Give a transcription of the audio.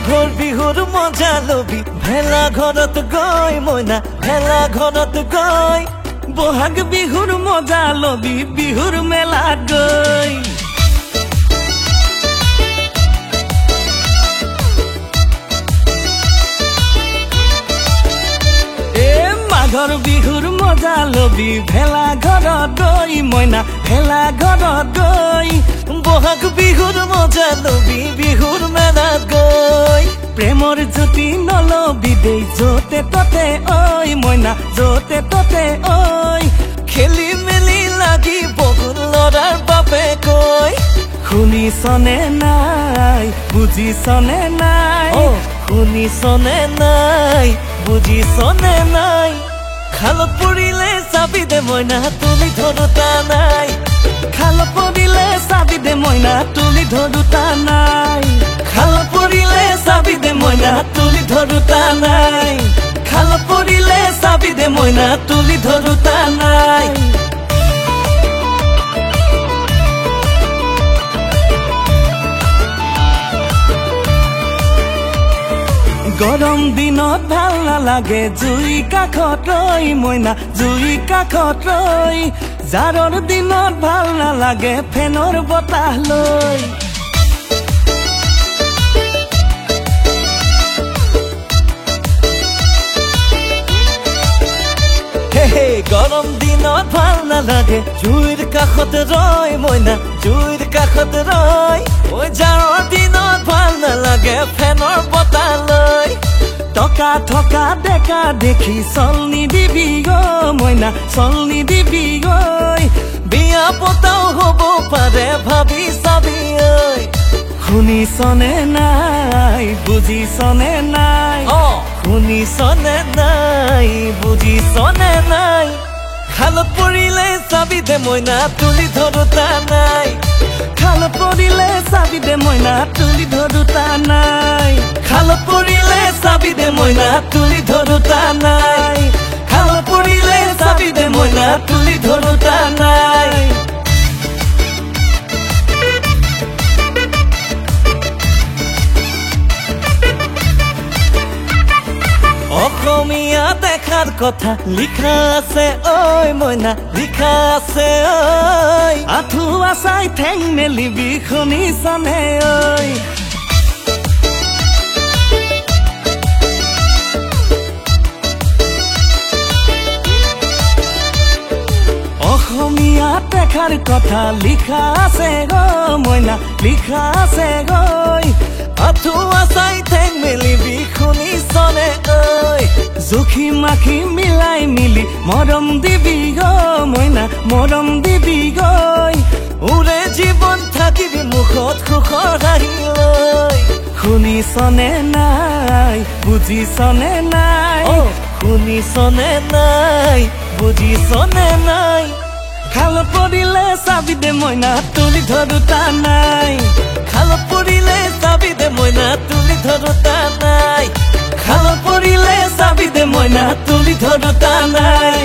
মাঘৰ বিহুৰ মজা লবি ভেলা ঘৰত গৈ মইনা ভেলা ঘৰত গৈ বহাগ বিহুৰ মজা লবি বিহুৰ মেলাত গৈ মাঘৰ বিহুৰ মজা লবি ভেলা ঘৰত গৈ মইনা ভেলা ঘৰত গৈ বহাগ বিহুৰ মজা লবি বিহুৰ মেলাত গৈ প্ৰেমৰ জ্যোতি নলবি দেই যতে ততে ঐ মইনা যতে ততে ঐ খেলি মেলি লাগি বগুণ লৰাৰ বাপে কৈ শুনিছনে নাই বুজিছনে নাই শুনিছনে নাই বুজিছনে নাই খালত পৰিলে চাবি দে মইনা তুলি ধৰোতা নাই খালত পৰিলে চাবি দে মইনা তুলি ধৰোতা নাই খালত পৰিলে চাবি দে মইনা তুলি ধৰোতা নাই খালত পৰিলে চাবি দে মইনা তুলি ধৰোতা নাই গৰম দিনত ভাল নালাগে জুই কাষত ৰৈ মইনা জুই কাষত ৰৈ জাৰৰ দিনত ভাল নালাগে ফেনৰ বতাহ লৈ গৰম দিনত ভাল নালাগে জুইৰ কাষত ৰৈ মইনা জুইৰ কাষত ৰৈ জাৰৰ দিনত ভাল নালাগে ফেনৰ বতাহ লৈ টকা থকা ডেকা দেখি চলনি দিবি গৈ মইনা চলনি দিবি গৈ বিয়া পতাও হ'ব পাৰে ভাবি চাবি ঐ শুনিছনে নাই বুজিছনে নাই শুনিছনে নাই বুজিছনে নাই খালত পৰিলে চাবি দে মইনা তুলি ধৰোতা নাই খালত পৰিলে চাবি দে মইনা তুলি ধৰোতা নাই খালত পৰিলে চাবি দে মইনা তুলি ধৰোতা নাই খালত পৰিলে চাবি দে মইনা তুলি ধৰোতা নাই অসমীয়া দেখাৰ কথা লিখা আছে ঐ মইনা লিখা আছে ঐ আঁঠুৱা চাই ঠেং মেলিবি শুনিছনে ঐ অসমীয়া দেখাৰ কথা লিখা আছে গৈ মইনা লিখা আছে গৈ আঁঠুৱা চাই ঠেং মেলিবি শুনিছনে ঐ জুখি মাখি মিলাই মিলি মৰম দিবি গৈ মইনা মৰম দিবি গৈ উৰে জীৱন থাকিবি মুখত সুখৰ হাঁহি লৈ শুনিছনে নাই বুজিছনে নাই শুনিছনে নাই বুজিছনে নাই খালত পৰিলে চাবি দে মইনা তুলি ধৰোতা নাই খালত পৰিলে চাবি দে মইনা তুলি ধৰোতা নাই খালত পৰিলে চাবি দে মইনা তুলি ধৰোতা নাই